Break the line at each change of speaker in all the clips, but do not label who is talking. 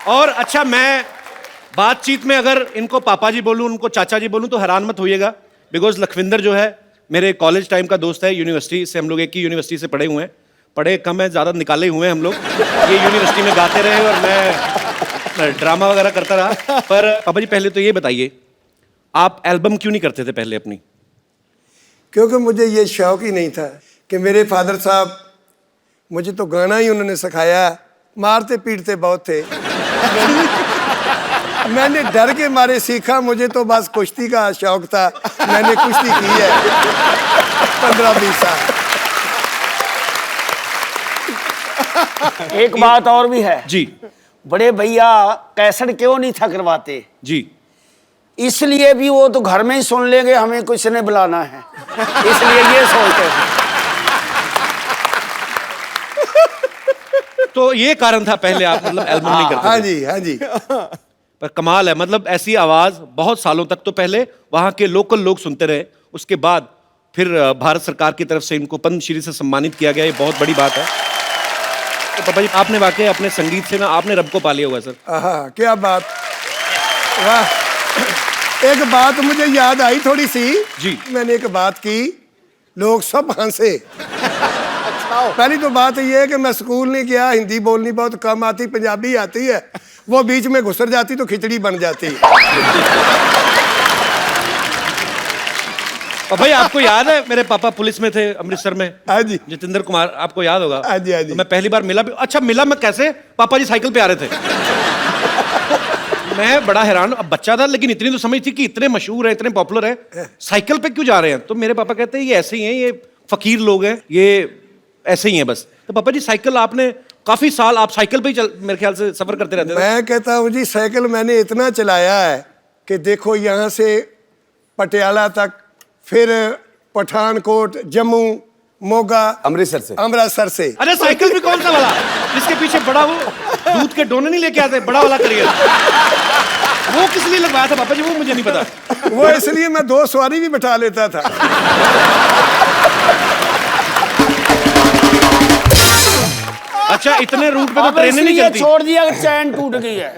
और अच्छा, मैं बातचीत में अगर इनको पापा जी बोलूं, उनको चाचा जी बोलूं तो हैरान मत होइएगा, बिकॉज लखविंदर जो है मेरे कॉलेज टाइम का दोस्त है। यूनिवर्सिटी से हम लोग एक ही यूनिवर्सिटी से पढ़े हुए हैं, पढ़े कम है, ज़्यादा निकाले हुए हैं हम लोग। ये यूनिवर्सिटी में गाते रहे और मैं ड्रामा वगैरह करता रहा। पर पापा जी पहले तो ये बताइए, आप एल्बम क्यों नहीं करते थे पहले अपनी?
क्योंकि मुझे ये शौक ही नहीं था कि मेरे फादर साहब, मुझे तो गाना ही उन्होंने सिखाया, मारते पीटते बहुत थे। मैंने डर के मारे सीखा, मुझे तो बस कुश्ती का शौक था, मैंने कुश्ती की है 15-20 साल।
एक बात और भी है
जी
बड़े भैया, कैसेट क्यों नहीं था करवाते?
जी,
इसलिए भी वो तो घर में ही सुन लेंगे, हमें कुछ ने बुलाना है, इसलिए ये सोचते थे।
तो ये कारण था पहले आप मतलब एल्बम नहीं करते थे।
हाँ जी, हाँ जी।
पर कमाल है, मतलब ऐसी आवाज बहुत सालों तक तो पहले वहां के लोकल लोग सुनते रहे, उसके बाद फिर भारत सरकार की तरफ से इनको पद्मश्री से सम्मानित किया गया, ये बहुत बड़ी बात है। तो पापा जी, आपने वाकई अपने संगीत से ना आपने रब को पा लिया हुआ सर।
हाँ, क्या बात, वाह। एक बात मुझे याद आई थोड़ी सी
जी।
मैंने एक बात की, लोग सब हंसे। पहली तो बात ये है कि मैं स्कूल नहीं गया, हिंदी बोलनी बहुत कम आती, पंजाबी आती है, वो बीच में घुसर जाती तो खिचड़ी बन जाती।
भाई आपको याद है मेरे पापा पुलिस में थे अमृतसर में?
हाँ जी,
जितेंद्र कुमार, आपको याद होगा?
हाँ जी, हाँ जी।
तो मैं पहली बार मिला भी, अच्छा मिला मैं कैसे, पापा जी साइकिल पे आ रहे थे। मैं बड़ा हैरान, अब बच्चा था लेकिन इतनी तो समझ थी कि इतने मशहूर है, इतने पॉपुलर है, साइकिल पे क्यों जा रहे हैं? तो मेरे पापा कहते हैं ये ऐसे ही हैं, ये फकीर लोग हैं, ये ऐसे ही हैं बस। तो पापा जी साइकिल आपने काफी साल आप साइकिल पे ही मेरे ख्याल से सफर करते रहते थे।
मैं कहता हूँ जी, साइकिल मैंने इतना चलाया है कि देखो यहाँ से पटियाला तक, फिर पठानकोट, जम्मू, मोगा, अमृतसर से।
अरे साइकिल भी कौन सा वाला जिसके पीछे बड़ा वो दूध के डोने नहीं लेके आते, बड़ा वाला करियर, वो किस लिए लगवाया था पापा जी? वो मुझे नहीं पता।
वो इसलिए मैं 2 सवारी भी बैठा लेता था।
अच्छा, इतने रूट पे तो ट्रेनें नहीं चलती।
छोड़ दिया, चैन टूट गई है।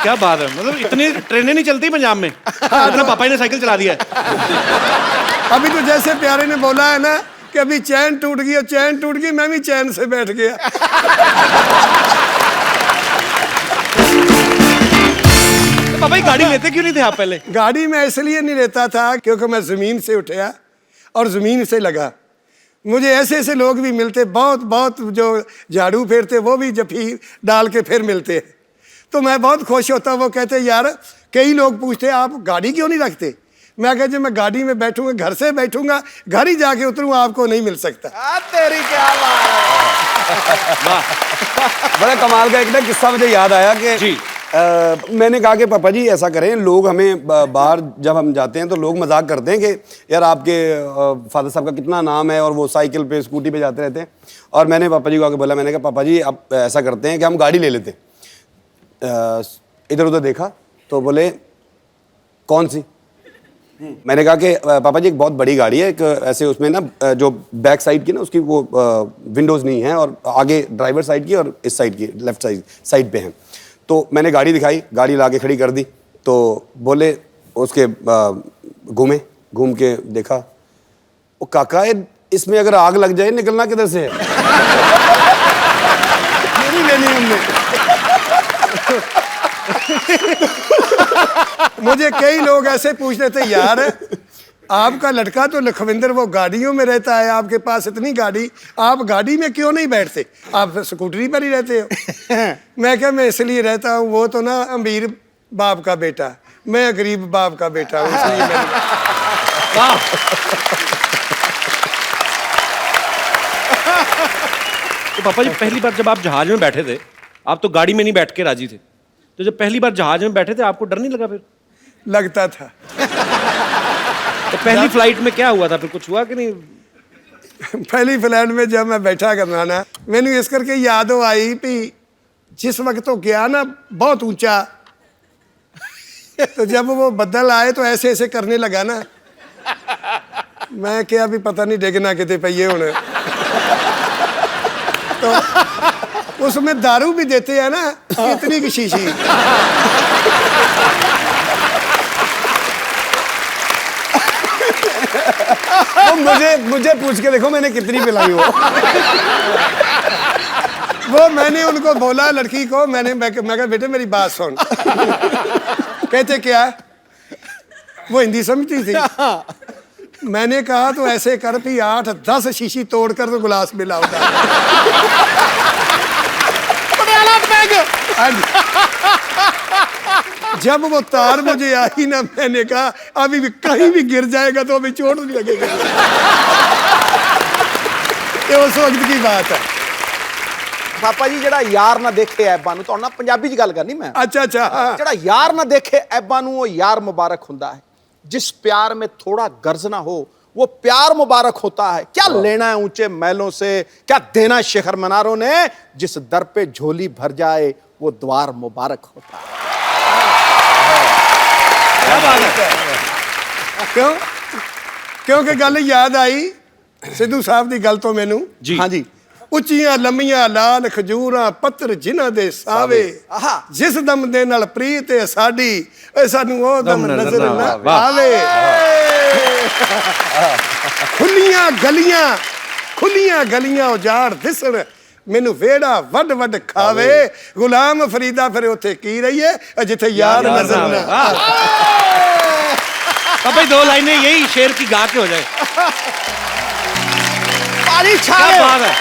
क्या बात है, मतलब इतनी ट्रेनें नहीं चलती पंजाब में, इतना पापा ने साइकिल चला दिया है।
अभी तो जैसे प्यारे ने बोला है ना कि अभी चैन टूट गई, और चैन टूट गई, मैं भी चैन से बैठ गया।
तो पापा जी गाड़ी लेते क्यों नहीं थे आप पहले?
गाड़ी में इसलिए नहीं लेता था क्योंकि मैं जमीन से उठा और जमीन से लगा। मुझे ऐसे ऐसे लोग भी मिलते, बहुत जो झाड़ू फेरते, वो भी जफी डाल के फिर मिलते। तो मैं बहुत खुश होता। वो कहते यार, कई लोग पूछते आप गाड़ी क्यों नहीं रखते? मैं कहता मैं गाड़ी में बैठूंगा, घर से बैठूंगा, घर ही जाके उतरूंगा, आपको नहीं मिल सकता।
तेरी क्या बात
है। बड़ा कमाल का एक ना किस्सा मुझे याद आया कि
जी।
मैंने कहा कि पापा जी ऐसा करें, लोग हमें बाहर जब हम जाते हैं तो लोग मजाक करते हैं कि यार आपके फादर साहब का कितना नाम है, और वो साइकिल पे स्कूटी पे जाते रहते हैं। और मैंने पापा जी को आके बोला, मैंने कहा पापा जी आप ऐसा करते हैं कि हम गाड़ी ले लेते हैं। इधर उधर देखा तो बोले कौन सी? मैंने कहा कि पापा जी एक बहुत बड़ी गाड़ी है, एक ऐसे उसमें ना जो बैक साइड की ना उसकी वो विंडोज़ नहीं है, और आगे ड्राइवर साइड की और इस साइड की लेफ्ट साइड पे हैं। तो मैंने गाड़ी दिखाई, गाड़ी ला के खड़ी कर दी, तो बोले उसके घूम के देखा, वो काका इसमें अगर आग लग जाए निकलना किधर से है?
नहीं लेनी हमने। मुझे कई लोग ऐसे पूछते थे, यार आपका लड़का तो लखविंदर वो गाड़ियों में रहता है, आपके पास इतनी गाड़ी, आप गाड़ी में क्यों नहीं बैठते, आप स्कूटरी पर ही रहते हो? मैं क्या, मैं इसलिए रहता हूँ, वो तो ना अमीर बाप का बेटा, मैं गरीब बाप का बेटा हूँ, इसलिए मैं।
तो पापा जी पहली बार जब आप जहाज में बैठे थे, आप तो गाड़ी में नहीं बैठ के राजी थे, तो जब पहली बार जहाज में बैठे थे आपको डर नहीं लगा? फिर
लगता था।
तो पहली फ्लाइट में क्या हुआ था, फिर कुछ हुआ कि नहीं?
पहली फ्लाइट में जब मैं बैठा करना ना, मैंने इस करके याद आई भी जिस वक्त तो गया ना बहुत ऊंचा, तो जब वो बदल आए तो ऐसे ऐसे करने लगा ना, मैं क्या भी पता नहीं डिगना कितने पे होने। तो उसमें दारू भी देते हैं ना, इतनी की शीशी।
तो मुझे पूछ के देखो मैंने कितनी पिलाई हो।
वो मैंने उनको बोला, लड़की को मैं कहा बेटे मेरी बात सुन। कहते क्या? वो हिंदी समझती थी। मैंने कहा तो ऐसे कर भी 8-10 शीशी तोड़कर तो गिलास में लाओ। जब वो तार मुझे आई ना, मैंने कहा अभी भी कहीं भी गिर जाएगा तो अभी चोट नहीं लगेगा। ये उस वक्त की बात है।
ਪਾਪਾ ਜੀ ਜਿਹੜਾ ਯਾਰ ਨਾ ਦੇਖੇ ਐਬਾਂ ਨੂੰ, ਤੁਹਾਨੂੰ ਪੰਜਾਬੀ ਚ ਗੱਲ ਕਰਨੀ ਮੈਂ।
अच्छा अच्छा, हाँ।
ਜਿਹੜਾ ਯਾਰ ਨਾ ਦੇਖੇ ऐबां ਨੂੰ वो यार मुबारक ਹੁੰਦਾ है। जिस प्यार में थोड़ा गर्ज ना हो वो प्यार मुबारक होता है। क्या लेना है ऊंचे महलों से, क्या देना शिखर मनारों ने, जिस दर पे झोली भर जाए वो द्वार मुबारक होता है।
क्या बात है? क्यों? क्योंकि गल याद आई सिद्धू साहब की गल तो मैनू।
जी
हाँ जी।
ਉੱਚੀਆਂ ਲੰਮੀਆਂ ਲਾਲ ਖਜੂਰਾਂ ਪੱਤਰ ਜਿਨ੍ਹਾਂ ਦੇ ਸਾਵੇ, ਜਿਸ ਦਮ ਦੇ ਨਾਲ ਪ੍ਰੀਤ ਹੈ ਸਾਡੀ, ਏ ਸਾਨੂੰ ਉਹ ਦਮ ਨਜ਼ਰ ਨਾ ਆਵੇ। ਖੁੱਲੀਆਂ ਗਲੀਆਂ ਉਜਾੜ ਦਿਸਣ, ਮੈਨੂੰ ਵੇੜਾ ਵੱਡ ਵੱਡ ਖਾਵੇ। ਗੁਲਾਮ ਫਰੀਦਾ ਫਿਰ ਉੱਥੇ ਕੀ ਰਹੀਏ ਜਿੱਥੇ ਯਾਰ ਨਜ਼ਰ ਨਾ ਆਵੇ।
पापा जी 2 लाइनें यही शेर की गा के हो जाए।
ताली छा
क्या
गए।
बात है।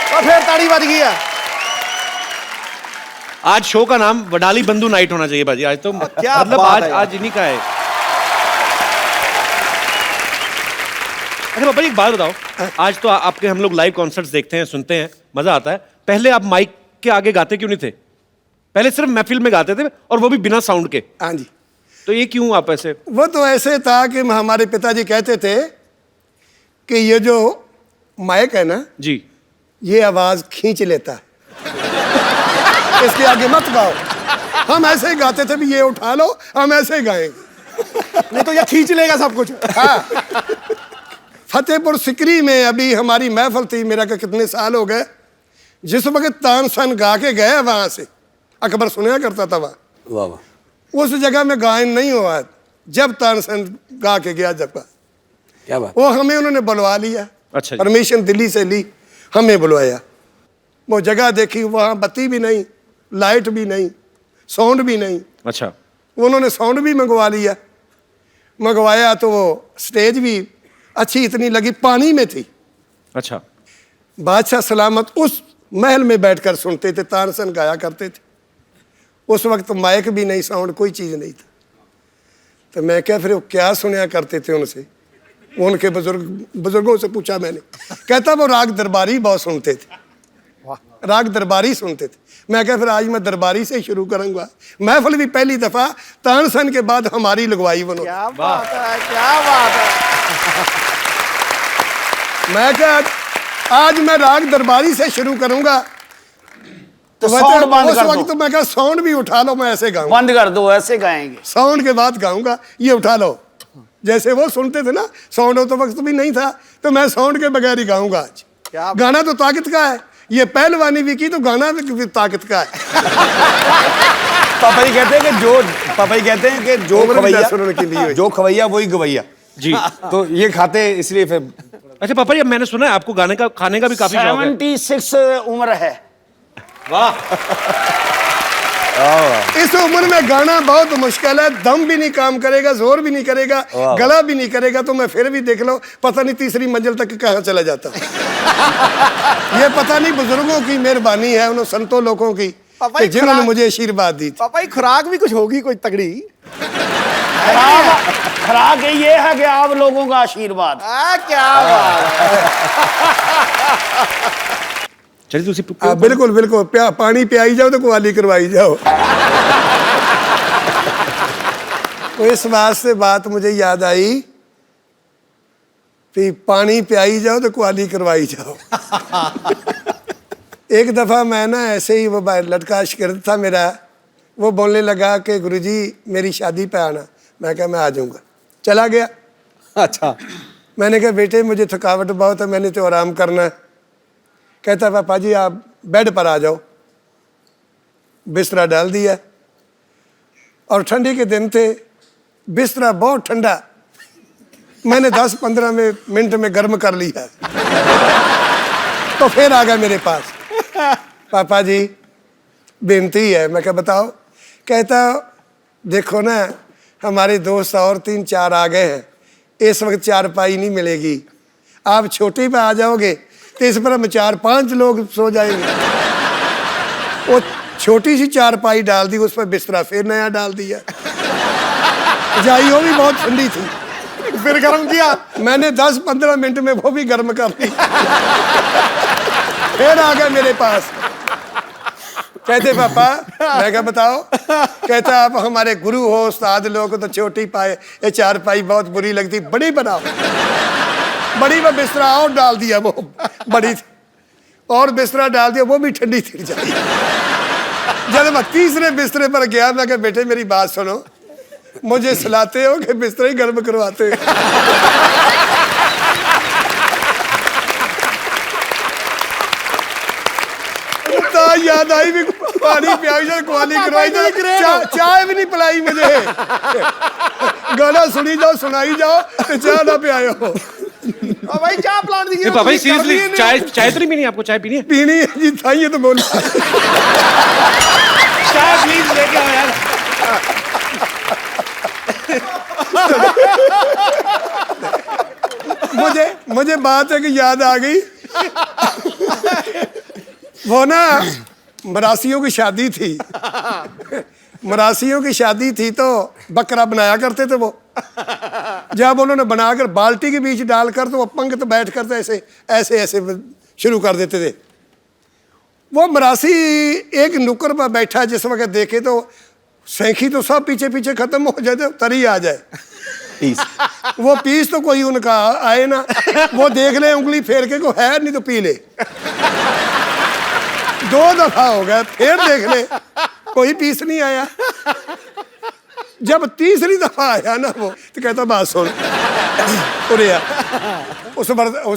तो फिर ताड़ी बज गई है।
आज शो का नाम वडाली बंधु नाइट होना चाहिए बाजी। आज तो
क्या
मतलब
बात है यार।
आज इन्हीं का है। अच्छा पापा जी एक बात बताओ, आज तो आपके हम लोग लाइव कॉन्सर्ट्स देखते हैं, सुनते हैं, मजा आता है। पहले आप माइक के आगे गाते क्यों नहीं थे? पहले सिर्फ महफिल में गाते थे और वो भी बिना साउंड के।
हाँ जी,
तो ये क्यों आप ऐसे?
वो तो ऐसे था कि हमारे पिताजी कहते थे कि ये जो माइक है ना,
जी
ये आवाज खींच लेता है, इसके आगे मत गाओ। हम ऐसे ही गाते थे भी ये उठा लो, हम ऐसे ही गाएंगे,
नहीं तो ये खींच लेगा सब कुछ।
हाँ। फतेहपुर सिकरी में अभी हमारी महफिल थी, मेरा का कितने साल हो गए, जिस वक्त तानसन गा के गए वहां से, अकबर सुना करता था वहां,
वाह वाह,
उस जगह में गायन नहीं हुआ जब तानसन गा के गया। जब
क्या बात।
वो हमें उन्होंने बुलवा लिया,
अच्छा जी।
परमिशन दिल्ली से ली, हमें बुलवाया। वो जगह देखी, वहाँ बत्ती भी नहीं, लाइट भी नहीं, साउंड भी नहीं।
अच्छा
उन्होंने साउंड भी मंगवा लिया। मंगवाया तो वो स्टेज भी अच्छी इतनी लगी, पानी में थी।
अच्छा
बादशाह सलामत उस महल में बैठकर सुनते थे, तानसन गाया करते थे। उस वक्त माइक भी नहीं, साउंड कोई चीज़ नहीं था। तो मैं क्या फिर वो क्या सुनया करते थे उनसे, उनके बुजुर्गों से पूछा मैंने। कहता वो राग दरबारी बहुत सुनते थे, राग दरबारी सुनते थे। मैं क्या फिर आज मैं दरबारी से शुरू करूंगा। महफिल भी पहली दफा तानसन के बाद हमारी लगवाई उन्होंने।
क्या बात है, क्या बात है।
मैं क्या आज मैं राग दरबारी से शुरू करूंगा।
तो
वह
साउंड बंद
उस
कर
वक्त
दो,
मैं क्या साउंड भी उठा लो, मैं ऐसे गाऊंगा,
बंद कर दो, ऐसे गाएंगे।
साउंड के बाद गाऊंगा, ये उठा लो। जैसे वो सुनते थे ना, साउंड हो तो वक्त भी नहीं था, तो मैं साउंड के बगैर ही गाऊंगा आज।
क्या
गाना तो ताकत का है, ये पहलवानी भी की तो गाना भी ताकत का है।
पापा जी कहते हैं कि पापा जी कहते हैं कि जो
उम्र भी
खवैया,
10 रुपए की ली हुई।
जो खवैया वही गवैया
जी।
तो ये खाते इसलिए फिर।
अच्छा पापा जी, अब मैंने सुना है आपको गाने का, खाने का भी काफी शौक है।
76 उम्र है।
वाह।
इस उम्र में गाना बहुत मुश्किल है, दम भी नहीं काम करेगा, जोर भी नहीं करेगा, गला भी नहीं करेगा, तो मैं फिर भी देख लो पता नहीं तीसरी मंजिल तक कहाँ चला जाता। ये पता नहीं बुजुर्गों की मेहरबानी है, उन संतों लोगों की कि जिन्होंने मुझे आशीर्वाद दी थी।
पापा जी खुराक भी कुछ होगी कोई तगड़ी।
खराक ये है कि आप लोगों का आशीर्वाद।
क्या बात है।
चलिए तुसी
बिल्कुल बिल्कुल, पानी पियाई जाओ तो कुवाली करवाई जाओ। तो इस बात से बात मुझे याद आई कि पानी पियाई जाओ तो कुवाली करवाई जाओ। एक दफ़ा मैं ना ऐसे ही, वो लड़का शिगिर्द था मेरा, वो बोलने लगा कि गुरुजी मेरी शादी पे आना। मैं कहा मैं आ जाऊँगा। चला गया।
अच्छा।
मैंने कहा बेटे मुझे थकावट बहुत है, मैंने तो आराम करना है। कहता पापा जी आप बेड पर आ जाओ। बिस्तरा डाल दिया और ठंडी के दिन थे, बिस्तरा बहुत ठंडा, मैंने 10-15 मिनट में गर्म कर लिया। तो फिर आ गया मेरे पास, पापा जी बेनती है। मैं क्या बताओ? कहता देखो ना हमारे दोस्त और 3-4 आ गए हैं, इस वक्त चारपाई नहीं मिलेगी, आप छोटी पे आ जाओगे तो इस पर हम 4-5 लोग सो जाएंगे। वो छोटी सी चारपाई डाल दी, उस पर बिस्तरा फिर नया डाल दिया। जाई वो भी बहुत ठंडी थी,
फिर गर्म किया।
मैंने 10-15 मिनट में वो भी गर्म कर दी। फिर आ गए मेरे पास, कहते पापा, मैं क्या बताओ? कहता आप हमारे गुरु हो, उस्ताद लोग तो छोटी पाए, ये चारपाई बहुत बुरी लगती, बड़ी बनाओ। बड़ी में बिस्तरा और डाल दिया, वो बड़ी थी, और बिस्तरा डाल दिया, वो भी ठंडी थी जाती। जब मैं तीसरे बिस्तरे पर गया, मैं कहा बेटे मेरी बात सुनो, मुझे सुलाते हो कि बिस्तरा ही गर्म करवाते हो? याद आई भी, पानी पियाई, कुआली करवाई, चाय भी नहीं पिलाई मुझे। गाना सुनी जाओ, सुनाई जाओ, चाय ना पियाओ।
भाई चाय पिला दीजिए।
पापा जी सीरियसली चाय तो नहीं पीनी? आपको चाय पीनी है?
पीनी है जी, था ये तो बोला।
चाय प्लीज लेके आओ यार।
मुझे बात है कि याद आ गई, वो ना मरासियों की शादी थी। मरासियों की शादी थी तो बकरा बनाया करते थे वो। जब उन्होंने बनाकर बाल्टी के बीच डालकर तो वो पंक्ति बैठ कर तो ऐसे ऐसे ऐसे शुरू कर देते थे। वो मरासी एक नुक्कड़ पर बैठा, जिस वक्त देखे तो सैंखी तो सब पीछे पीछे खत्म हो जाए, तरी आ जाए। वो पीस तो कोई उनका आए ना, वो देख ले उंगली फेर के को है, नहीं तो पी ले। 2 दफा हो गया, फिर देख ले कोई पीस नहीं आया। जब तीसरी दफा आया ना वो, तो कहता बात सुन, उस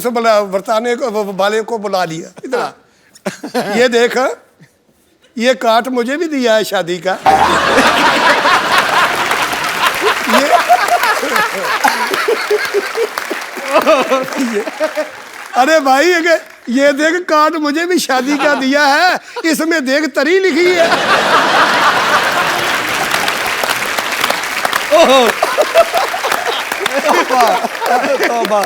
वर्ताने को, वाले को बुला लिया, इतना ये देख, ये काट मुझे भी दिया है शादी का। ये अरे भाई ये देख, काट मुझे भी शादी का दिया है, इसमें देख तरी लिखी है।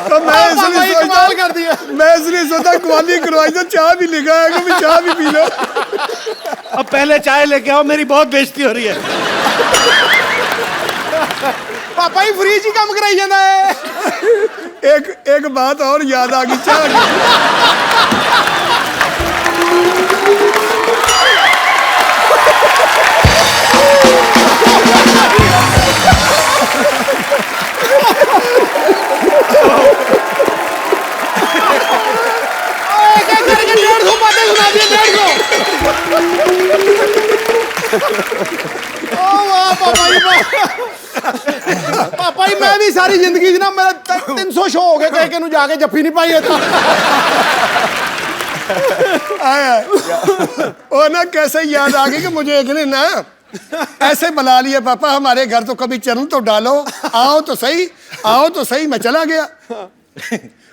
तो मैं इसलिए सोचा कुआली करवाई तो चाय भी लिखा है कि चाय भी पी लो।
अब पहले चाय लेके आओ, मेरी बहुत बेइज्जती हो रही है।
पापा ही फ्रीज ही काम कराई जाना है।
एक बात और याद आ गई, चाय
करके 150 बातें सुना दी, 150। ओ वाह पापा जी, पापा जी मैं भी सारी जिंदगी ना मेरा 300 शो हो गए, कह के जाके जफ्फी नहीं पाई था।
ओ ना कैसे याद आ गई कि मुझे एक ने ना ऐसे बुला लिया, पापा हमारे घर तो कभी चरण तो डालो, आओ तो सही, आओ तो सही। मैं चला गया,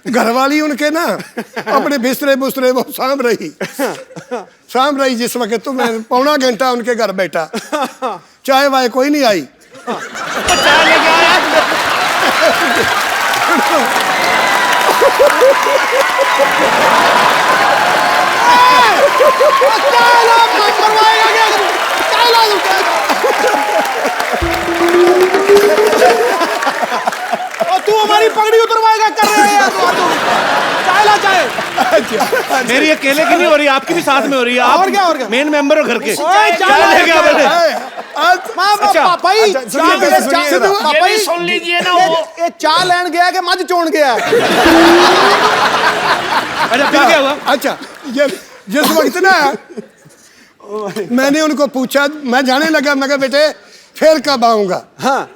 घरवाली उनके ना अपने बिस्तरे बुस्तरे वो साम रही। जिस वक्त तो मैं 1.25 घंटा उनके घर बैठा, चाय वाय कोई नहीं आई।
चाय लेके आया।
तू हमारी पगड़ी उतरवाएगा, कर रहे हैं चाय ला चाय।
मेरी अकेले की नहीं हो रही, आपकी भी साथ में हो रही है।
और क्या
मेन मेंबर हो घर के।
चाय लेके आ बेटे। पापा ही
सुन लीजिए ना,
ये चाय लेन गया कि मज चोन गया?
अच्छा फिर क्या हुआ?
अच्छा ये जिस वक्त ना मैंने उनको पूछा, मैं जाने लगा, मैं कहा बेटे फिर कब आऊंगा?
हाँ।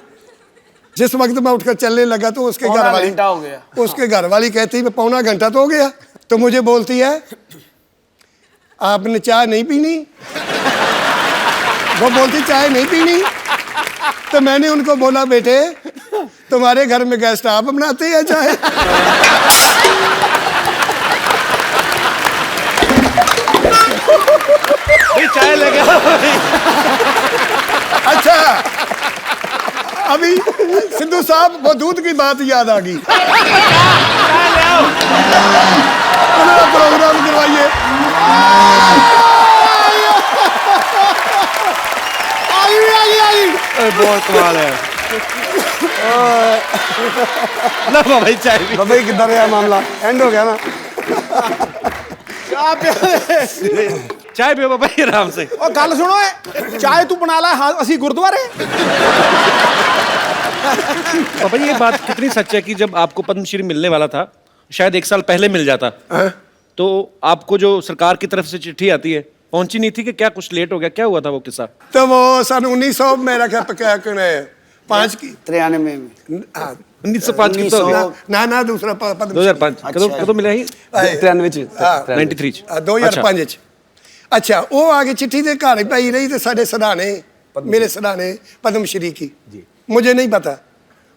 जिस वक्त मैं उठकर चलने लगा तो उसके घर वाली,
घंटा हो गया।
उसके घर वाली कहती है 1.25 घंटा तो हो गया। तो मुझे बोलती है आपने चाय नहीं पीनी? वो बोलती चाय नहीं पीनी। तो मैंने उनको बोला बेटे तुम्हारे घर में गेस्ट आप बनाते हैं चाय?
भाई चाय लेके आओ भाई।
अच्छा अभी सिद्धू साहब वो दूध की बात याद आ गई।
चाय ले आओ।
उन्होंने प्रोग्राम करवाइए।
बहुत कमाल है। लो भाई चाय भी।
बाबा जी किधर है मामला, एंड हो गया ना?
चाय पियो बाबा जी आराम से।
और गल सुनो चाय तू बना ला, हाँ असी गुरुद्वारे।
बाबा जी ये बात कितनी सच है कि जब आपको पद्मश्री मिलने वाला था, शायद 1 साल पहले मिल जाता, तो आपको जो सरकार की तरफ से चिट्ठी आती है पहुंची नहीं थी कि क्या कुछ लेट हो गया, क्या हुआ था वो किस्सा?
तो वो सन 1900 मेरा क्या 5 की
93 में
1905 की तो हो गया।
ना दूसरा पद्म
2005 कਦੋਂ मिला ही?
93
93 ਚ।
2005 ਚ। अच्छा वो आगे चिट्ठी दे घर पई रही तो साढ़े सराहने मेरे सराहने पद्मश्री की मुझे नहीं पता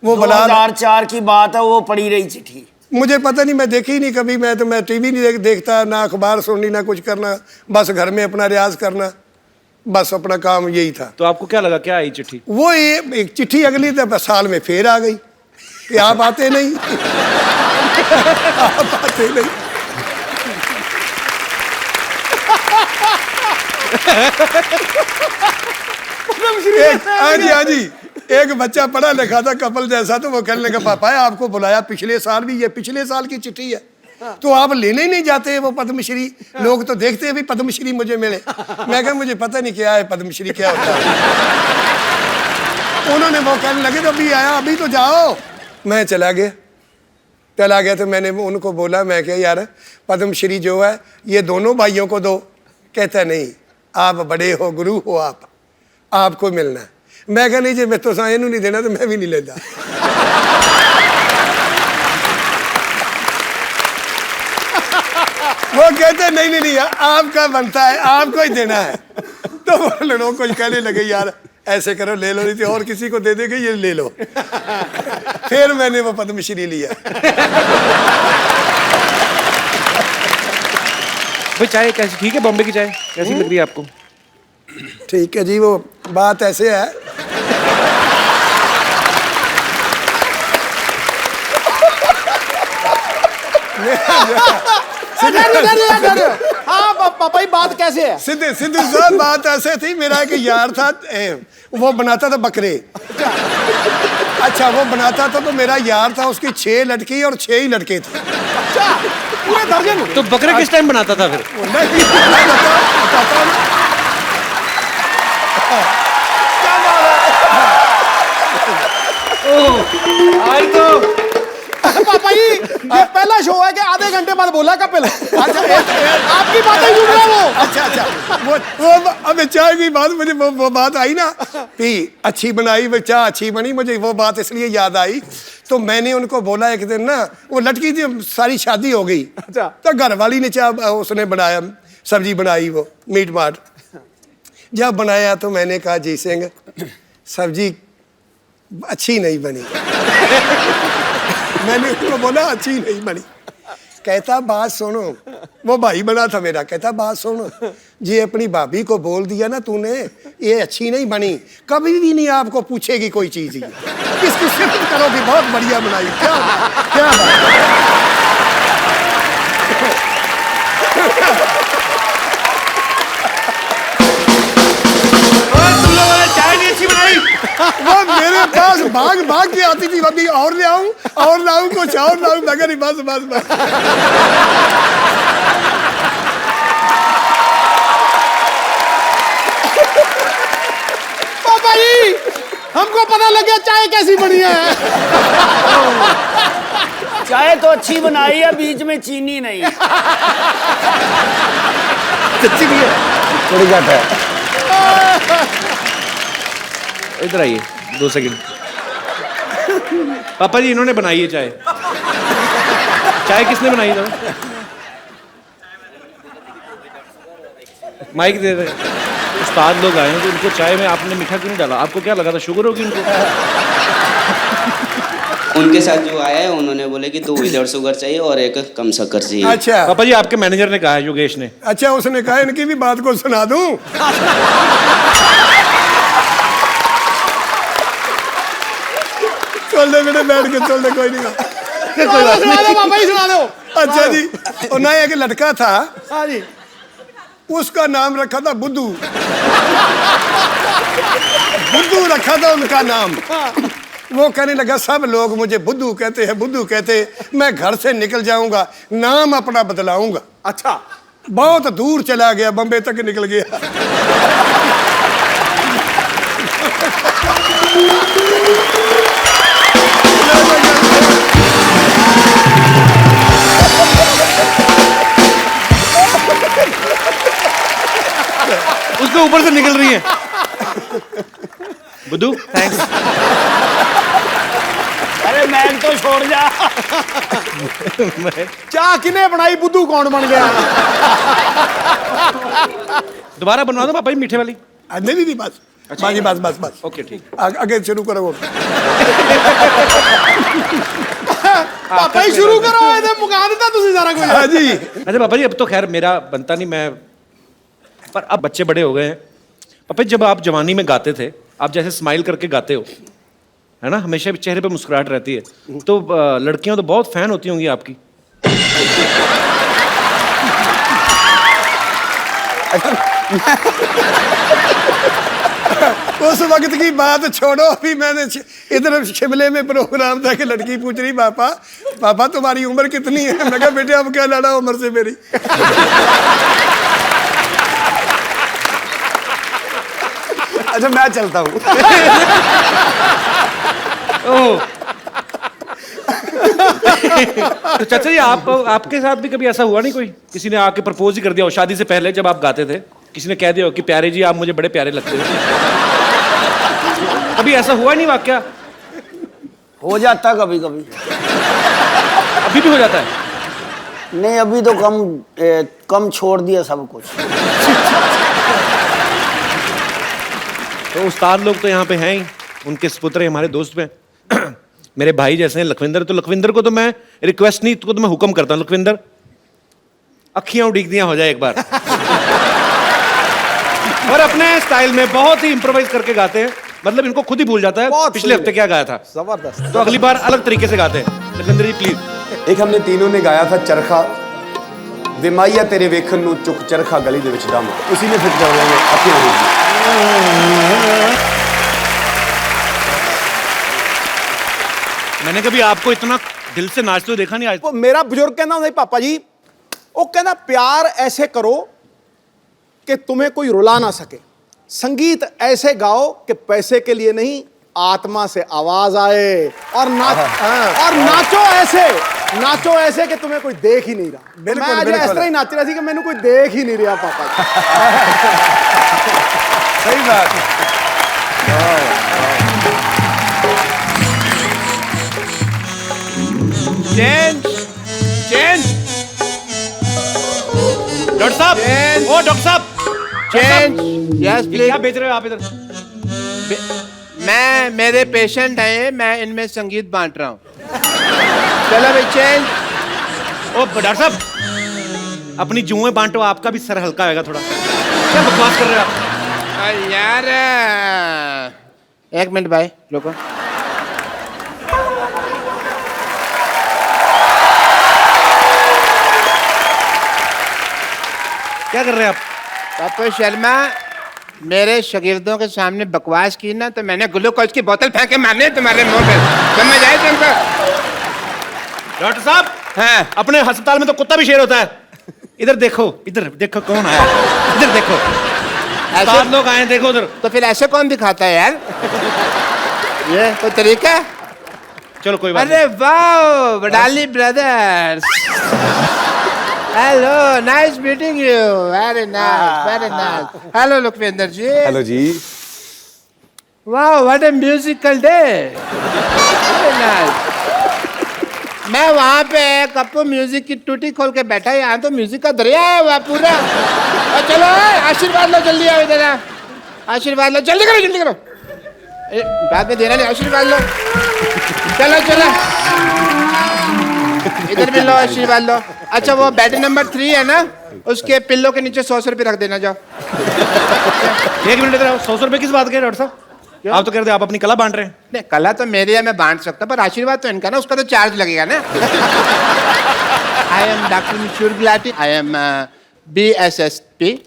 वो बला
2004 की बात है, वो पड़ी रही चिट्ठी।
मुझे पता नहीं, मैं देखी नहीं कभी। मैं टीवी नहीं देखता, ना अखबार सुननी, ना कुछ करना, बस घर में अपना रियाज करना, बस अपना काम यही था।
तो आपको क्या लगा, क्या आई चिट्ठी?
वो एक चिट्ठी अगली साल में फिर आ गई कि आप आते नहीं। आप आते नहीं। हाँ जी एक बच्चा पढ़ा लिखा था कपल जैसा, तो वो कहने लगा पापा आपको बुलाया पिछले साल भी, ये पिछले साल की चिट्ठी है, तो आप लेने ही नहीं जाते वो पद्मश्री? लोग तो देखते हैं भी पद्मश्री मुझे मिले। मैं कहा मुझे पता नहीं क्या है पद्मश्री, क्या होता है। उन्होंने वो कहने लगे तो अभी आया, अभी तो जाओ। मैं चला गया तो मैंने उनको बोला, मैं क्या यार पद्मश्री जो है ये दोनों भाइयों को दो। कहता नहीं आप बड़े हो, गुरु हो, आपको मिलना है। मैं कहा नहीं जी मैं तो इनू नहीं देना, तो मैं भी नहीं लेता। वो कहते नहीं आपका बनता है, आपको ही देना है। तो वो लोग कुछ कहने लगे यार ऐसे करो ले लो, नहीं तो और किसी को दे देंगे, ये ले लो। फिर मैंने वो पद्मश्री लिया।
भाई चाय कैसी, ठीक है? बॉम्बे की चाय कैसी लग रही है आपको?
ठीक है जी, वो बात ऐसे है
हाँ पापा जी बात कैसे है?
सिद्धू साहब बात ऐसे थी, मेरा एक यार था वो बनाता था बकरे। अच्छा वो बनाता था तो मेरा यार था, उसकी 6 लड़की और 6 ही लड़के थे।
पूरे दर्जन।
तो बकरे किस टाइम बनाता था फिर?
आई तो
पापा जी ये पहला शो है कि आधे घंटे बाद बोला कपिल। आपकी बातें सुन रहा वो।
अच्छा वो अब चाय की बात मुझे वो बात आई ना कि अच्छी बनाई, वो चाय अच्छी बनी, मुझे वो बात इसलिए याद आई। तो मैंने उनको बोला एक दिन ना, वो लड़की थी सारी शादी हो गई, तो घर वाली ने चाय उसने बनाया, सब्जी बनाई, वो मीट माट जब बनाया तो मैंने कहा जी सिंह सब्जी अच्छी नहीं बनी। मैंने उसको बोला अच्छी नहीं बनी। कहता बात सुनो, वो भाई बना था मेरा, कहता बात सुनो जी, अपनी भाभी को बोल दिया ना तूने ये अच्छी नहीं बनी, कभी भी नहीं आपको पूछेगी कोई चीज। इसकी सिफत करोगी बहुत बढ़िया बनाई। क्या
तुम लोगों ने चाय नहीं अच्छी बनाई।
वो मेरे पास भाग के आती थी, अभी और ले आऊं कुछ और लाऊं, मगर बस
पापा जी हमको पता लग गया चाय कैसी बनी है।
चाय तो अच्छी बनाई है, बीच में चीनी नहीं।
सच्ची भी है,
थोड़ी घट है।
इधर आइए 2 सेकंड। पापा जी इन्होंने बनाई है चाय। चाय किसने बनाई था? माइक दे दे। उस्ताद लोग आए हैं तो उनको चाय में आपने मीठा क्यों नहीं डाला? आपको क्या लगा था शुगर होगी उनको?
उनके साथ जो आया है उन्होंने बोले कि 2 विदाउट शुगर चाहिए और 1 कम शक्कर चाहिए।
अच्छा
पापा जी आपके मैनेजर ने कहा है, योगेश ने।
अच्छा, उसने कहा इनकी भी बात को सुना दूं। चल दे बेटे, बैठ के चल दे, कोई नहीं।
कोई बात सुना दो पापा जी, सुना दो।
अच्छा जी, और ना एक लड़का था,
हाँ जी,
उसका नाम रखा था बुद्धू। बुद्धू रखा था उनका नाम। वो कहने लगा सब लोग मुझे बुद्धू कहते हैं, बुद्धू कहते हैं, मैं घर से निकल जाऊंगा, नाम अपना बदलाऊंगा।
अच्छा,
बहुत दूर चला गया, बम्बे तक निकल गया।
उसके ऊपर से निकल रही है। बुद्धू थैंक्स।
अरे मैग तो छोड़ जा।
चाह किने बनाई, बुद्धू कौन बन गया?
दोबारा बनवा दो पापा जी मीठे वाली।
नहीं बस।
अच्छा,
बाजी बस बस बस।
ओके ठीक।
आगे शुरू करो।
पापा ही शुरू करो, ਇਹਦੇ ਮੁਕਾ ਦਿੱਤਾ ਤੁਸੀਂ ਸਾਰਾ ਕੁਝ।
हाँ जी।
अच्छा पापा जी अब तो खैर मेरा बनता नहीं, मैं पर अब बच्चे बड़े हो गए हैं। पापा जी जब आप जवानी में गाते थे, आप जैसे स्माइल करके गाते हो, है ना, हमेशा चेहरे पे मुस्कुराहट रहती है, तो लड़कियां तो बहुत फैन होती होंगी आपकी।
उस वक्त की बात छोड़ो, अभी मैंने इधर शिमले में प्रोग्राम था कि लड़की पूछ रही पापा तुम्हारी उम्र कितनी है? मैं कहा बेटे अब क्या लड़ा उम्र से मेरी।
अच्छा मैं चलता हूँ।
तो चाचा जी आपके साथ भी कभी ऐसा हुआ नहीं, कोई किसी ने आके प्रपोज ही कर दिया हो शादी से पहले, जब आप गाते थे किसी ने कह दिया हो कि प्यारे जी आप मुझे बड़े प्यारे लगते हो? कभी ऐसा हुआ नहीं वाकया?
हो जाता कभी कभी।
अभी भी हो जाता है?
नहीं अभी तो कम छोड़ दिया सब कुछ।
तो उस्ताद लोग तो यहाँ पे हैं ही, उनके सपुत्र हमारे दोस्त में मेरे भाई जैसे हैं लखविंदर। तो लखविंदर को तो मैं रिक्वेस्ट नहीं, तो मैं हुक्म करता हूँ, लखविंदर अखियां उड़ीक दियां हो जाए एक बार। और अपने स्टाइल में बहुत ही इम्प्रोवाइज करके गाते हैं, मतलब इनको खुद ही भूल जाता है
बहुत
पिछले हफ्ते क्या गाया था।
जबरदस्त।
तो अगली बार अलग तरीके से गाते हैं। लखविंदर जी प्लीज।
एक हमने तीनों ने गाया था चरखा विमाइया तेरे वेखन नू चुक चरखा गली दे विच दम, उसी ने फिट कर रहे हैं।
मैंने कभी आपको इतना दिल से नाचते हुए देखा नहीं आज।
वो मेरा बुजुर्ग कहना ਹੁੰਦਾ पापा जी, वो कहना प्यार ऐसे करो कि तुम्हें कोई रुला ना सके, संगीत ऐसे गाओ कि पैसे के लिए नहीं आत्मा से आवाज आए, और नाचो ऐसे कि तुम्हें कोई देख ही नहीं रहा। मैं आज इस तरह ही नाच रहा थी कि मैंने कोई देख ही नहीं रहा पापा जी।
सही बात।
चेंज डॉक्टर साहब, ओ डॉक्टर साहब,
चेंज। यस
ये क्या
प्लीज।
बेच रहे हो आप इधर?
मेरे पेशेंट हैं, मैं इनमें संगीत बांट रहा हूँ। चलो भाई चेंज।
ओ डॉक्टर साहब अपनी जुएं बांटो, आपका भी सर हल्का होगा थोड़ा। क्या बकवास कर रहे हो आप?
यार एक मिनट भाई रुको।
क्या कर रहे हैं आप?
पप्पू शर्मा मेरे शागिर्दों के सामने बकवास की ना, तो मैंने ग्लूकोज की बोतल फेंक के मारने तुम्हारे मुंह पे, समझ आए तुमको?
डॉक्टर साहब
हाँ
अपने अस्पताल में तो कुत्ता भी शेर होता है। इधर देखो कौन आया, इधर देखो सात लोग आए, देखो उधर।
तो फिर ऐसे कौन दिखाता है यार? ये कोई तरीका है?
चलो कोई बात
अरे वाह Wadali brothers, hello nice meeting you, very nice. Hello Lakhwinder ji.
Hello जी।
वाह what a musical day, very nice. मैं वहाँ पे कप्पू म्यूजिक की टूटी खोल के बैठा, यहाँ तो म्यूजिक का दरिया है वहाँ पूरा। और चलो आशीर्वाद लो, जल्दी आओ इधर आओ। आशीर्वाद लो, जल्दी करो जल्दी करो। बाद में देना नहीं, आशीर्वाद लो। चलो चलो, इधर भी लो, आशीर्वाद लो। अच्छा वो बेड नंबर 3 है ना, उसके पिल्लो के नीचे 100 रुपये रख देना, जाओ।
1 मिनट इधर आओ। 100 रुपए किस बात के डॉक्टर साहब? आप तो कह रहे थे आप अपनी कला बांट रहे हैं।
नहीं, कला तो मेरी है, मैं बांट सकता, पर आशीर्वाद तो इनका ना, उसका तो चार्ज लगेगा ना। I am doctor Mishur Gulati, I am BSSP।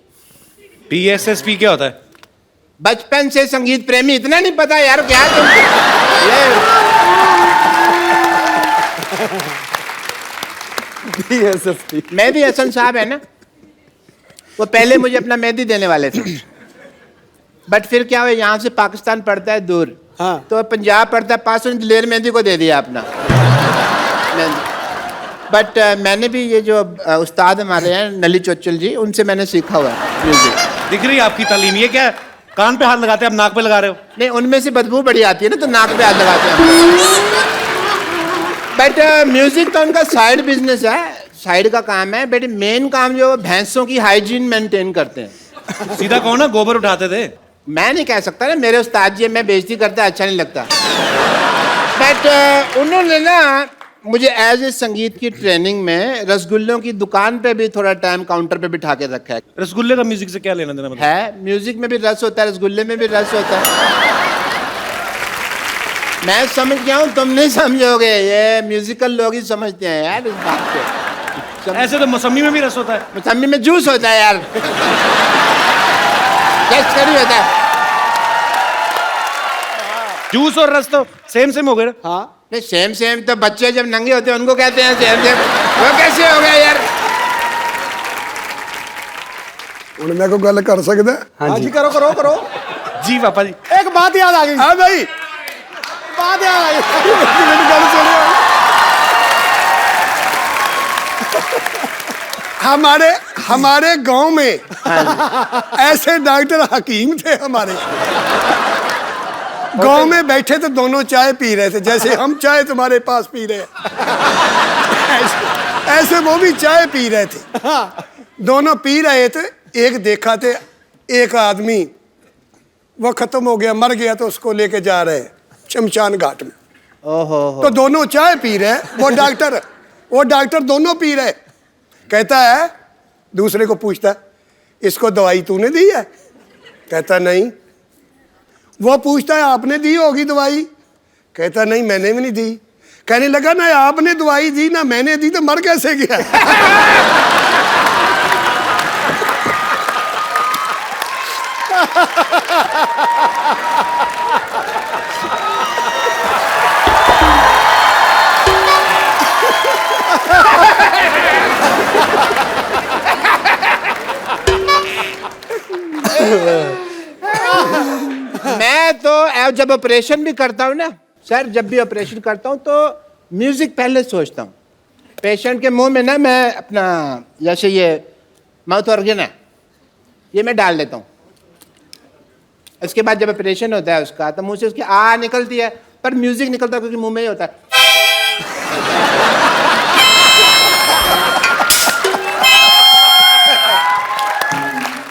PSSP क्या होता है?
बचपन से संगीत प्रेमी, इतना नहीं पता यार क्या तुम?
BSSP।
मेहदी हसन साहब है ना, वो पहले मुझे अपना मेहंदी देने वाले थे, बट फिर क्या हुआ, यहाँ से पाकिस्तान पड़ता है दूर,
हाँ।
तो पंजाब पड़ता है पास, दिलेर मेहंदी को दे दिया अपना मेहंदी। बट मैंने भी ये जो उस्ताद हमारे हैं नली चोचल जी, उनसे मैंने सीखा हुआ है म्यूजिक।
दिख रही है आपकी तालीम। ये क्या कान पे हाथ लगाते हैं, आप नाक पे लगा रहे हो?
नहीं, उनमें से बदबू बड़ी आती है ना, तो नाक पे हाथ लगाते हैं। बट म्यूजिक तो उनका साइड बिजनेस है, साइड का काम है, बट मेन काम जो भैंसों की हाइजीन मेंटेन करते हैं।
सीधा कहो ना, गोबर उठाते थे।
मैं नहीं कह सकता ना, मेरे उस्ताद जी, मैं बेइज्जती करता अच्छा नहीं लगता। बट उन्होंने ना मुझे एज ए संगीत की ट्रेनिंग में रसगुल्लों की दुकान पे भी थोड़ा टाइम काउंटर पे बिठा के रखा है।
रसगुल्ले का म्यूजिक से क्या लेना देना? मतलब
है, म्यूजिक में भी रस होता है, रसगुल्ले में भी रस होता है। मैं समझ गया हूँ, तुम नहीं समझोगे, ये म्यूजिकल लोग ही समझते हैं यार इस बात को।
ऐसे तो मौसमी में भी रस होता है।
मौसमी में जूस होता है यार। टेस्ट करी होता है।
जूस और रस तो सेम सेम हो गए ना?
हाँ,
नहीं, सेम सेम तो बच्चे जब नंगे होते हैं उनको कहते हैं सेम सेम, वो कैसे हो गया यार?
ਹੁਣ मैं कोई गल कर सकता?
हाँ जी।
करो करो करो।
जी पापा जी।
एक बात याद आ गई।
हाँ भाई,
बात याद आ गई।
मेरी गल सुनो। हमारे हमारे गांव में ऐसे डॉक्टर हकीम थे हमारे गांव में, बैठे तो दोनों चाय पी रहे थे, जैसे हम चाय तुम्हारे पास पी रहे हैं, ऐसे वो भी चाय पी रहे थे। दोनं पी रहे थे। एक देखा थे, एक आदमी वो खत्म हो गया, मर गया, तो उसको लेके जा रहे हैं शमशान घाट में।
ओहो,
तो दोनों चाय पी रहे, वो डॉक्टर दोनों पी रहे। कहता है, दूसरे को पूछता है, इसको दवाई तूने दी है? कहता नहीं। वो पूछता है, आपने दी होगी दवाई? कहता नहीं, मैंने भी नहीं दी। कहने लगा, ना आपने दवाई दी ना मैंने दी, तो मर कैसे गया?
मैं तो जब ऑपरेशन भी करता हूँ ना सर, जब भी ऑपरेशन करता हूँ तो म्यूजिक पहले सोचता हूँ। पेशेंट के मुंह में ना मैं अपना, जैसे ये माउथ ऑर्गन है, ये मैं डाल देता हूँ। इसके बाद जब ऑपरेशन होता है उसका, तो मुंह से उसकी आ निकलती है, पर म्यूजिक निकलता है क्योंकि मुंह में ही होता है।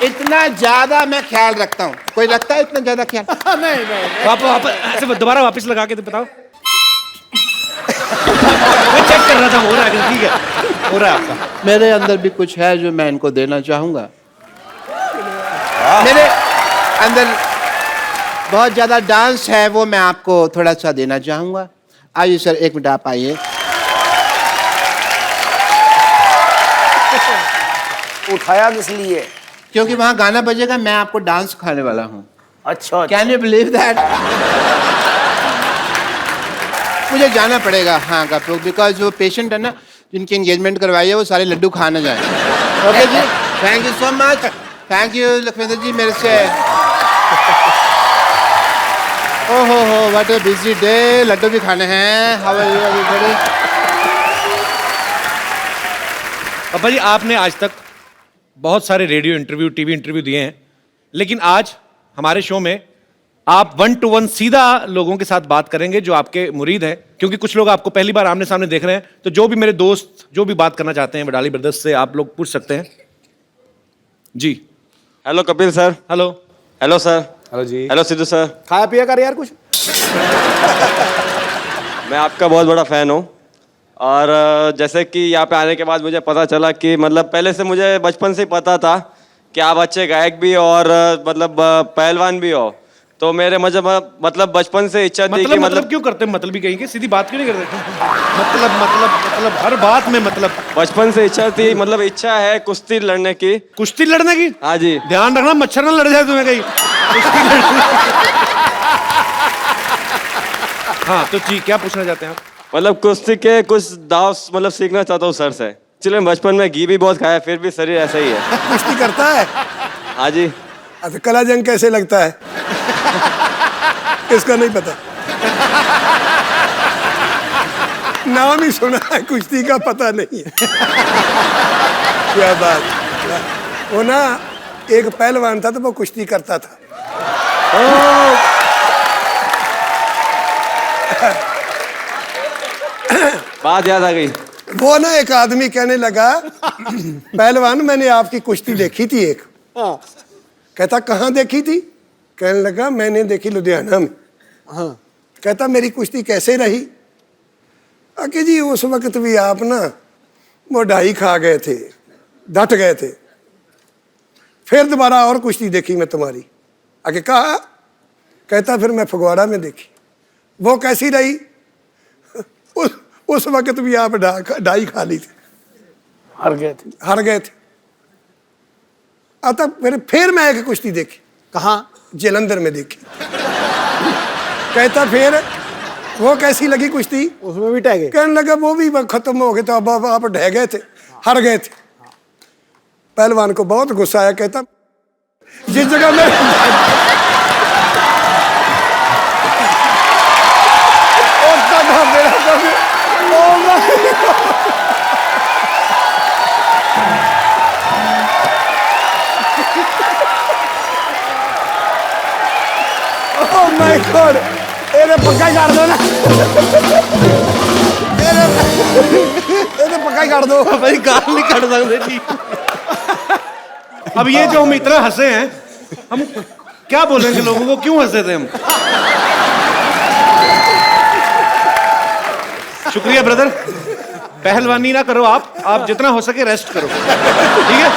इतना ज्यादा मैं ख्याल रखता हूँ। कोई रखता है इतना ज्यादा ख्याल?
नहीं नहीं।
आप ऐसे दोबारा वापस लगा के तो बताओ। मैं चेक कर रहा था, हो रहा है? ठीक है, हो रहा है आपका।
मेरे अंदर भी कुछ है जो मैं इनको देना चाहूंगा। मेरे अंदर बहुत ज्यादा डांस है, वो मैं आपको थोड़ा सा देना चाहूंगा। आइए सर, 1 मिनट आप आइए।
उठाया किस लिए?
क्योंकि वहां गाना बजेगा, मैं आपको डांस खाने वाला हूँ।
अच्छा,
कैन यू बिलीव दैट? मुझे जाना पड़ेगा हाँ का, बिकॉज वो पेशेंट है ना जिनकी एंगेजमेंट करवाई है, वो सारे लड्डू खा ना जाए। ओके जी, thank you so much. Thank you Lakhwinder ji, मेरे से। ओहो हो, what a busy day. Laddoo भी खाने हैं। How are you everybody?
पापा जी, आपने आज तक बहुत सारे रेडियो इंटरव्यू, टीवी इंटरव्यू दिए हैं, लेकिन आज हमारे शो में आप 1 to 1 सीधा लोगों के साथ बात करेंगे जो आपके मुरीद हैं, क्योंकि कुछ लोग आपको पहली बार आमने सामने देख रहे हैं। तो जो भी मेरे दोस्त जो भी बात करना चाहते हैं वडाली ब्रदर्स से, आप लोग पूछ सकते हैं। जी।
Hello Kapil sir.
Hello.
Hello sir.
Hello जी।
Hello Sidhu sir.
खाया पिया कर यार कुछ।
मैं आपका बहुत बड़ा फ़ैन हूँ और जैसे कि यहाँ पे आने के बाद मुझे पता चला कि मतलब पहले से मुझे बचपन से ही पता था कि आप अच्छे गायक भी और मतलब पहलवान भी हो, तो मेरे मतलब बचपन से इच्छा थी कि
मतलब क्यों करते हैं, मतलब भी कहीं के सीधी बात क्यों नहीं करते? मतलब हर बात में मतलब।
बचपन से इच्छा थी, मतलब इच्छा है कुश्ती लड़ने की।
कुश्ती लड़ने की?
हाँ जी।
ध्यान रखना मच्छर ना लड़ जाए तुम्हें कहीं। कुश्ती हाँ तो जी, क्या पूछना चाहते हैं आप?
मतलब कुश्ती के कुछ दाव मतलब सीखना चाहता हूँ सर से। चलिए, बचपन में घी भी बहुत खाया, फिर भी शरीर ऐसा ही है।
कुश्ती करता है?
हाँ जी।
अच्छा, कला जंग कैसे लगता है? इसका नहीं पता। नाम ही सुना है, कुश्ती का पता नहीं है। क्या बात। वो ना एक पहलवान था तो वो कुश्ती करता था।
बात याद आ गई।
वो ना एक आदमी कहने लगा, पहलवान मैंने आपकी कुश्ती देखी थी एक। कहता कहाँ देखी थी? कहने लगा मैंने देखी लुधियाना में। कहता मेरी कुश्ती कैसे रही? कि जी उस वक्त भी आप ना वो ढाई खा गए थे, डट गए थे। फिर दोबारा और कुश्ती देखी मैं तुम्हारी। आगे कहा, कहता फिर मैं फगवाड़ा में देखी। वो कैसी रही? उस वक्त भी आप ढाई खा ली थी,
हार गए थे।
आता फिर मैं एक कुश्ती देखी।
कहाँ?
जलंधर में देखी। कहता फिर वो कैसी लगी कुश्ती?
उसमें भी टह गए।
कहने लगा वो भी खत्म हो गए थे, अब आप ढह गए थे, हार गए थे। पहलवान को बहुत गुस्सा आया। कहता जिस जगह में
Oh my God! ਇਹਨੇ ਪੱਕਾ ਹੀ ਕਰ ਦੋ ਨਾ। ਇਹਨੇ ਪੱਕਾ ਹੀ ਕਰ ਦੋ।
भाई गाल नहीं काट सकते जी। अब ये जो हम इतना हंसे हैं, हम क्या बोलेंगे लोगों को, क्यों हंसे थे हम? शुक्रिया ब्रदर। पहलवानी ना करो आप जितना हो सके रेस्ट करो, ठीक है?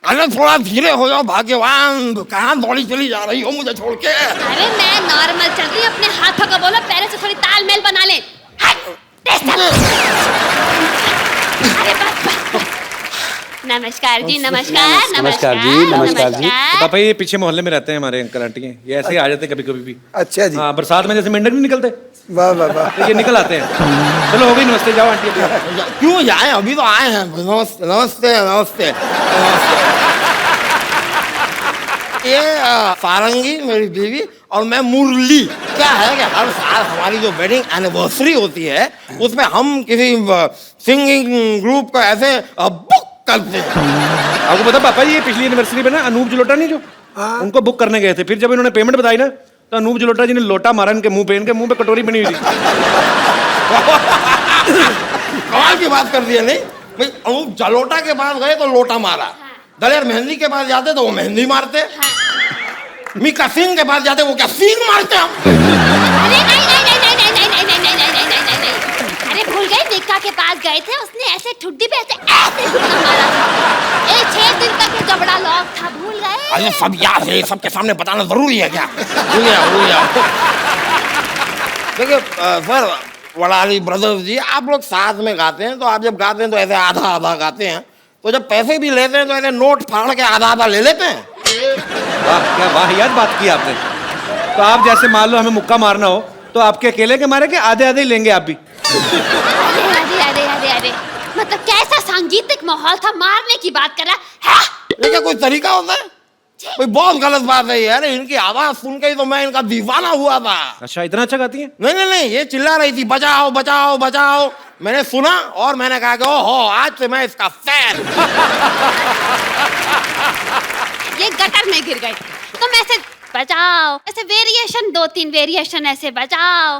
अरे थोड़ा धीरे हो जाओ भाग्यवान, कहाँ दौड़ी चली जा रही हो मुझे छोड़ के?
अरे मैं नॉर्मल चल रही हूँ, अपने हाथों का बोलो, पैरों से थोड़ी तालमेल बना ले। अरे बस। नमस्कार जी, नमस्कार।
नमस्कार जी, नमस्कार जी।
पापा ये पीछे मोहल्ले में रहते हैं हमारे अंकल आंटी, ये ऐसे ही आ जाते हैं कभी कभी भी।
अच्छा जी।
हाँ, बरसात में जैसे मेंढक नहीं निकलते,
वाह वाह वाह।
तो ये निकल आते हैं। चलो हो गई, नमस्ते, जाओ आंटी।
क्यों जाए, अभी तो आए हैं। नमस्ते नमस्ते नमस्ते। ये सारंगी मेरी बीवी और मैं मुरली। क्या है कि हर साल हमारी जो वेडिंग एनिवर्सरी होती है उसमें हम किसी सिंगिंग ग्रुप को ऐसे बुक करते हैं।
आपको पता पापा जी, ये पिछली एनिवर्सरी में ना अनूप जलोटा नहीं जो, उनको बुक करने गए थे। फिर जब इन्होंने पेमेंट बताई ना, तो अनूप जलोटा जी ने लोटा मारा इनके मुंह पे, इनके मुंह पे कटोरी बनी हुई थी।
कमाल की बात कर दी है। नहीं भाई, अनूप जलोटा के पास गए तो लोटा मारा, दलेर मेहंदी के पास जाते तो वो मेहंदी मारते, मीका सिंह के पास जाते वो क्या सींग मारते हम।
अरे नहीं नहीं नहीं नहीं नहीं नहीं नहीं नहीं नहीं नहीं नहीं नहीं। अरे भूल गए, मीका के पास गए थे, उसने ऐसे ठुड्डी पे ऐसे मारा था। 6 दिन तक ये जबड़ा लॉक था, भूल गए?
अरे सब याद है, सबके सामने बताना जरूरी है क्या? भूल गया। देखिए सर, वड़ाली ब्रदर्स जी, आप लोग साथ में गाते हैं, तो आप जब गाते हैं तो ऐसे आधा आधा गाते हैं, तो जब पैसे भी लेते हैं तो ऐसे नोट फाड़ के आधा आधा ले लेते हैं।
वाह, क्या वाहियात बात की आपने। तो आप जैसे मान लो हमें मुक्का मारना हो, तो आपके अकेले के मारे के आधे आधे ही लेंगे आप भी?
अरे अरे अरे अरे अरे, मतलब कैसा सांगीतिक माहौल था, मारने की बात कर रहा है?
ये क्या कोई तरीका होता है? कोई बहुत गलत बात है यार। इनकी आवाज सुन के ही तो मैं इनका दीवाना हुआ था।
अच्छा, इतना अच्छा गाती हैं?
नहीं नहीं नहीं, ये चिल्ला रही थी बचाओ बचाओ बचाओ। मैंने सुना और मैंने कहा कि ओहो, आज से मैं इसका फैन।
ये गटर में गिर गए, तो मैं ऐसे बजाओ, ऐसे वेरिएशन 2-3 वेरिएशन ऐसे बजाओ।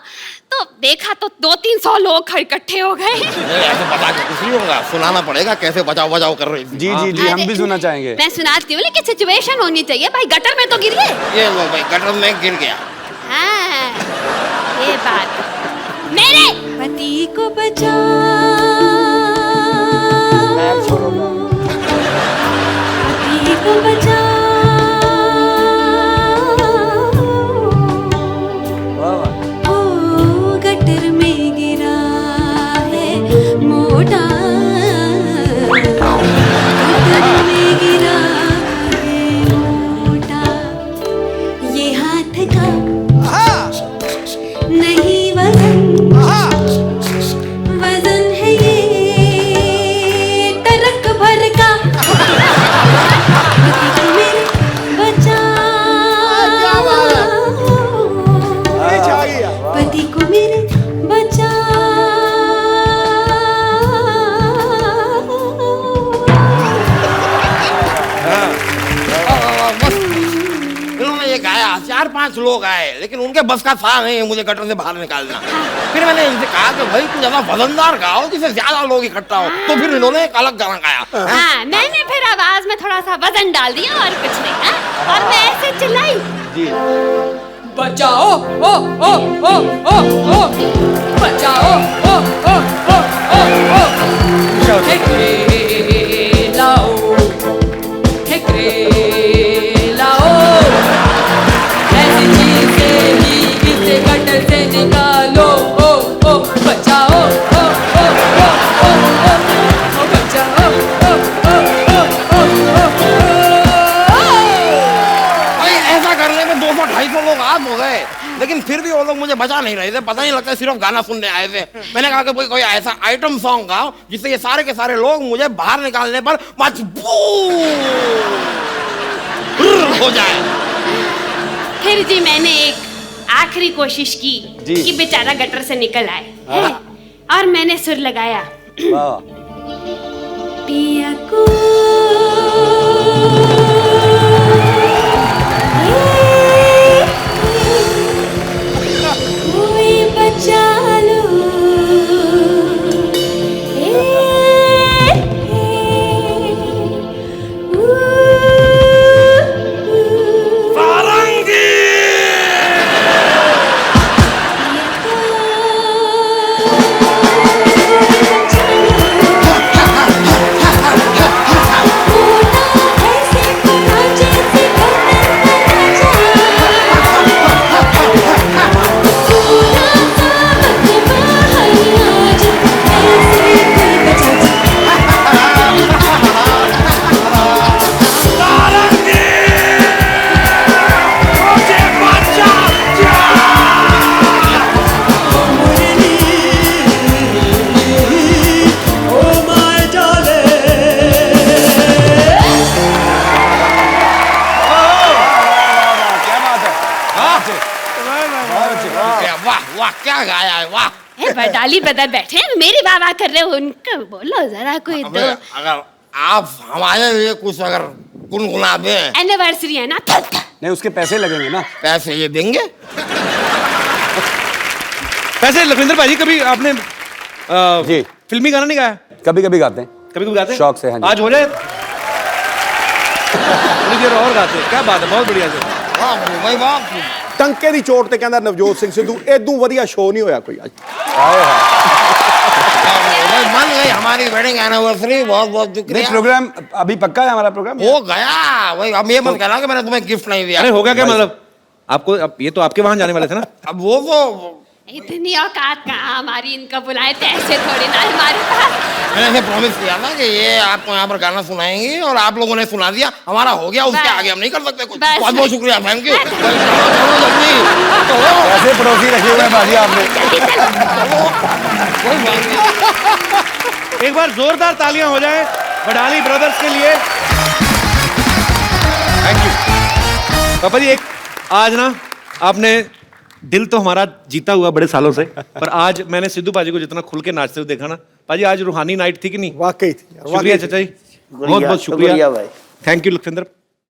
तो देखा तो 200-300 लोग इकट्ठे हो गए।
ऐसे बता के कुछ नहीं होगा, सुनाना पड़ेगा कैसे बजाओ बजाओ कर रही थी।
जी जी जी, हम भी सुनना चाहेंगे।
मैं सुनाती हूँ, लेकिन सिचुएशन होनी चाहिए भाई। गटर में तो गिर गए।
ये लो भाई, गटर में गिर गया।
हाँ, ये बात। मेरे पति को बचाओ, पति को बचाओ। ओ गटर में गिरा है मोटा, गटर में गिरा है मोटा। ये हाथ का नहीं वजन, वजन है ये टरक भर का। पति को मेरे बचाओ, पति को मेरे बचाओ।
बस इन्होंने ये गाया, 4-5 लोग आए, लेकिन उनके बस का था नहीं मुझे गटर से बाहर निकालना। फिर मैंने इनसे कहा कि भाई कुछ ज्यादा वजनदार गाओ जिससे ज्यादा लोग इकट्ठा हो। तो फिर इन्होंने एक अलग गाना गाया।
हाँ, मैंने फिर आवाज में थोड़ा सा वजन डाल दिया और कुछ नहीं। हाँ? और मैं ऐसे चिल्लाई,
बचाओ ओ ओ ओ ओ ओ, बचाओ ओ ओ ओ ओ ओ। ठेकरे लाओ, ठेकरे लाओ, ऐसी चीजें ही इसे गटर से निकालो। ओ ओ बचाओ ओ ओ ओ ओ ओ, बचाओ ओ ओ ओ ओ ओ।
भाई ऐसा करने में 200-250 लोग आम हो गए, लेकिन फिर भी वो लोग मुझे बचा नहीं रहे थे। पता नहीं लगता सिर्फ गाना सुनने आए थे। मैंने कहा कि कोई ऐसा आइटम सॉन्ग गाओ जिससे ये सारे के सारे लोग मुझे बाहर निकालने पर मजबूर हो जाए।
फिर जी मैंने एक आखिरी कोशिश की कि बेचारा गटर से निकल आए। है? और मैंने सुर लगाया, पिया को कोई बचा लो,
वाह वाह क्या गाया है, वाह।
बडाली बदल बैठे हैं, मेरी वाह कर रहे हो, उनको बोलो जरा कोई दो।
अगर आप हमारे लिए कुछ अगर गुनगुना दें।
एनिवर्सरी है ना।
नहीं, उसके पैसे लगेंगे ना।
पैसे ये देंगे?
वैसे लखविंदर भाई कभी आपने
जी
फिल्मी गाना नहीं गाया?
कभी कभी गाते हैं,
कभी कभी गाते हैं?
शौक से। हाँ जी।
आज हो जाए थोड़ी देर और गाते हैं। क्या बात है, बहुत बढ़िया से।
वाह भाई वाह।
ਟੰਕੇ ਦੀ ਚੋਟ ਤੇ ਕਹਿੰਦਾ ਨਵਜੋਤ ਸਿੰਘ ਸਿੱਧੂ ਇਦੋਂ ਵਧੀਆ ਸ਼ੋਅ ਨਹੀਂ ਹੋਇਆ ਕੋਈ ਅੱਜ।
भाई मान गई हमारी वेडिंग एनिवर्सरी, बहुत बहुत
नहीं,
शुक्रिया।
प्रोग्राम अभी पक्का है हमारा प्रोग्राम।
हो गया भाई, अब ये मत कहना कि मैंने तुम्हें गिफ्ट नहीं दिया।
अरे होगा क्या मतलब? आपको अब ये तो आपके वहां जाने वाले थे ना?
अब वो तो
इतनी औकात कहाँ हमारी, इनका बुलाए थे ऐसे थोड़ी ना हमारे पास।
मैंने इसे प्रॉमिस किया था कि ये आपको यहाँ पर गाना सुनाएंगे और आप लोगों ने सुना दिया, हमारा हो गया, उसके
बस।
आगे हम नहीं कर सकते कुछ।
बस।
बहुत बहुत शुक्रिया, थैंक यू।
ऐसे पड़ोसी रखे हुए हैं बाजी आपने।
एक बार जोरदार तालियां हो जाए बडाली ब्रदर्स के लिए। थैंक यू पापा जी। एक आज ना आपने दिल तो हमारा जीता हुआ बड़े सालों से, पर आज मैंने सिद्धू पाजी को जितना खुल के नाचते हुए देखा ना, पाजी आज रूहानी नाइट थी कि नहीं?
वाकई थी।
शुक्रिया चाचा जी, बहुत बहुत शुक्रिया भाई। Thank you Lakhwinder.